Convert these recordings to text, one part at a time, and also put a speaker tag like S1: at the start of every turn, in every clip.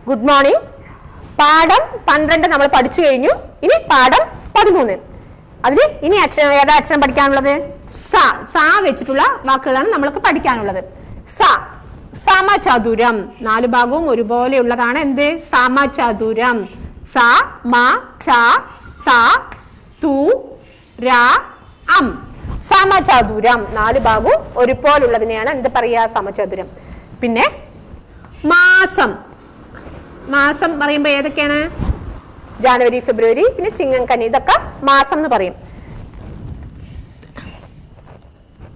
S1: Good morning. പാഠം 12 നമ്മൾ പഠിച്ചു കഴിഞ്ഞു. ഇനി പാഠം 13. അതിൽ ഇനി ഏതാ അക്ഷരം പഠിക്കാനുള്ളത്? സ. സ വെച്ചിട്ടുള്ള വാക്കുകളാണ് നമ്മൾക്ക് പഠിക്കാനുള്ളത്. സ, സമചതുരം. 4 ഭാഗവും ഒരുപോലെയുള്ളതാണ് എന്ത്? സമചതുരം. സ, മ, ച, ത, തു, ര, അം. സമചതുരം. 4 ഭാഗവും ഒരുപോലുള്ളതിനെയാണ് എന്ത് പറയാ? സമചതുരം. പിന്നെ മാസം. മാസം പറയുമ്പോ ഏതൊക്കെയാണ്? ജാനുവരി, ഫെബ്രുവരി, പിന്നെ ചിങ്ങം, കന്നി, ഇതൊക്കെ മാസം എന്ന് പറയും.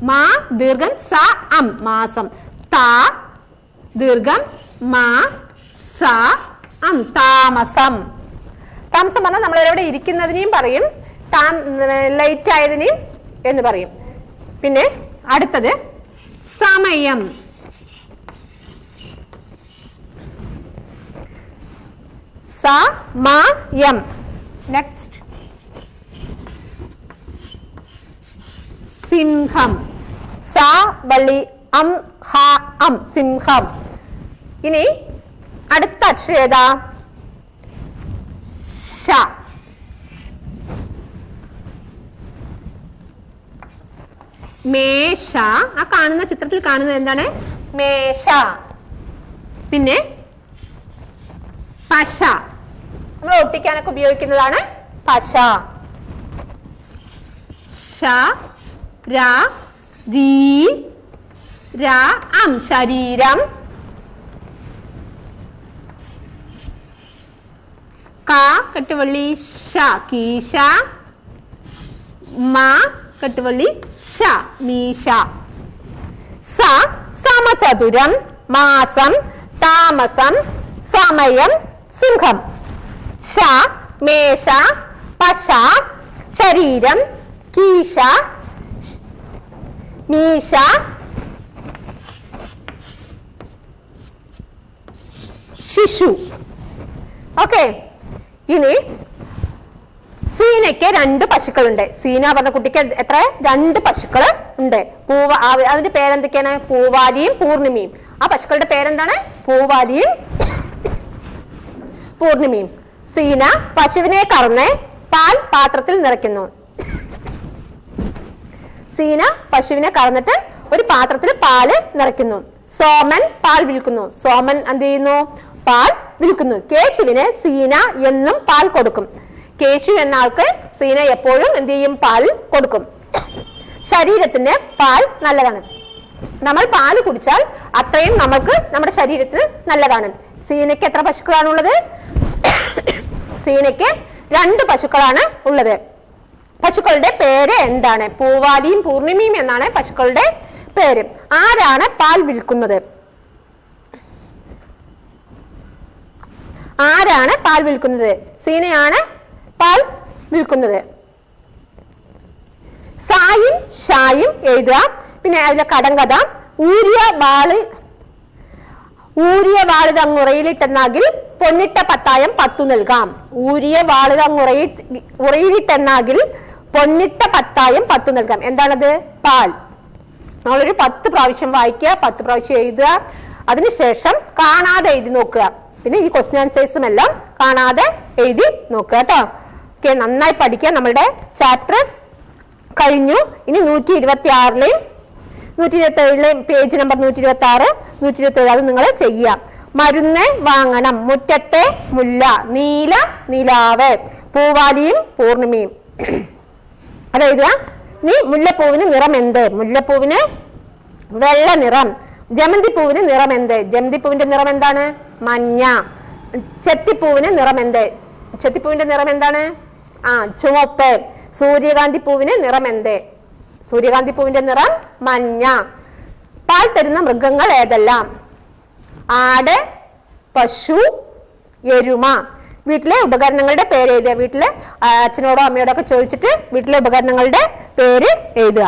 S1: മാ ദീർഘം സ അം മാസം. ത ദീർഘം മാ സ അം താമസം. താമസം പറഞ്ഞാൽ നമ്മൾ ഇവിടെ ഇരിക്കുന്നതിനെയും പറയും, ലൈറ്റ് ആയതിനെയും എന്ന് പറയും. പിന്നെ അടുത്തത് സമയം. സമയം. നെക്സ്റ്റ് സിംഹം. സ വള്ളി അം ഹ അം സിംഹം. ഇനി അടുത്ത അക്ഷരം ഏതാ? ശ. മേശ. ആ കാണുന്ന ചിത്രത്തിൽ കാണുന്നത് എന്താണ്? മേശ. പിന്നെ പശ. നമ്മൾ ഒട്ടിക്കാനൊക്കെ ഉപയോഗിക്കുന്നതാണ് പശ. ശ ര രീ ര അം ശരീരം. ക കെട്ടുവള്ളി ശ കീശ. മ കെട്ടുവള്ളി ശ മീശ. സ സമചതുരം, മാസം, താമസം, സമയം, സിംഹം. ശ മേശ, പശ, ശരീരം, കീശ, മീശ, ശിശു. ഓക്കെ. ഇനി സീനയ്ക്ക് 2 പശുക്കളുണ്ട്. സീന പറഞ്ഞ കുട്ടിക്ക് എത്ര? 2 പശുക്കൾ ഉണ്ട്. അതിന്റെ പേരെന്തൊക്കെയാണ്? പൂവാലിയും പൂർണിമയും. ആ പശുക്കളുടെ പേരെന്താണ്? പൂവാലിയും പൂർണിമയും. സീന പശുവിനെ കറന്ന് പാൽ പാത്രത്തിൽ നിറയ്ക്കുന്നു. സീന പശുവിനെ കറന്നിട്ട് ഒരു പാത്രത്തിൽ പാല് നിറയ്ക്കുന്നു. സോമൻ പാൽ വിൽക്കുന്നു. സോമൻ എന്ത് ചെയ്യുന്നു? പാൽ വിൽക്കുന്നു. കേശുവിന് സീന എന്നും പാൽ കൊടുക്കും. കേശു എന്ന ആൾക്ക് സീന എപ്പോഴും എന്ത് ചെയ്യും? പാൽ കൊടുക്കും. ശരീരത്തിന് പാൽ നല്ലതാണ്. നമ്മൾ പാല് കുടിച്ചാൽ അത്രയും നമുക്ക് നമ്മുടെ ശരീരത്തിന് നല്ലതാണ്. സീനയ്ക്ക് എത്ര പശുക്കളാണുള്ളത്? സീനയ്ക്ക് 2 പശുക്കളാണ് ഉള്ളത്. പശുക്കളുടെ പേര് എന്താണ്? പൂവാലിയും പൂർണിമയും എന്നാണ് പശുക്കളുടെ പേര്. ആരാണ് പാൽ വിൽക്കുന്നത്? ആരാണ് പാൽ വിൽക്കുന്നത്? സീനയാണ് പാൽ വിൽക്കുന്നത്. സായും ഷായും എഴുതുക. പിന്നെ അതിലെ കടങ്കഥ. ഊരിയ വാളിതങ്ങുറയിലിട്ടെന്നാകിൽ പൊന്നിട്ട പത്തായം 10 നൽകാം. ഊരിയ വാളിതങ്ങുറയിലിട്ടെന്നാകിൽ പൊന്നിട്ട പത്തായം 10 നൽകാം. എന്താണത്? പാൽ. നമ്മളൊരു 10 പ്രാവശ്യം വായിക്കുക, 10 പ്രാവശ്യം എഴുതുക. അതിനുശേഷം കാണാതെ എഴുതി നോക്കുക. പിന്നെ ഈ ക്വസ്റ്റ്യൻ ആൻസേഴ്സും എല്ലാം കാണാതെ എഴുതി നോക്കുക കേട്ടോ. ഓക്കെ, നന്നായി പഠിക്കുക. നമ്മളുടെ ചാപ്റ്റർ കഴിഞ്ഞു. ഇനി 126ലെയും 127ലെയും പേജ് നമ്പർ 126, 127 അത് നിങ്ങൾ ചെയ്യുക. മരുന്ന് വാങ്ങണം. മുറ്റത്തെ മുല്ല. നീല നിലാവ്. പൂവാലിയും പൂർണിമയും. അതെഴുതുക. നീ മുല്ലപ്പൂവിന് നിറം എന്ത്? മുല്ലപ്പൂവിന് വെള്ള നിറം. ജമന്തിപ്പൂവിന് നിറം എന്ത്? ജമന്തിപ്പൂവിന്റെ നിറം എന്താണ്? മഞ്ഞ. ചെത്തിപ്പൂവിന് നിറം എന്ത്? ചെത്തിപ്പൂവിന്റെ നിറം എന്താണ്? ചുവപ്പ്. സൂര്യകാന്തി പൂവിന് നിറം എന്ത്? സൂര്യകാന്തി പൂവിന്റെ നിറം മഞ്ഞ. പാൽ തരുന്ന മൃഗങ്ങൾ ഏതെല്ലാം? ആട്, പശു, എരുമ. വീട്ടിലെ ഉപകരണങ്ങളുടെ പേര് എഴുതുക. വീട്ടിലെ അച്ഛനോടോ അമ്മയോടോ ഒക്കെ ചോദിച്ചിട്ട് വീട്ടിലെ ഉപകരണങ്ങളുടെ പേര് എഴുതുക.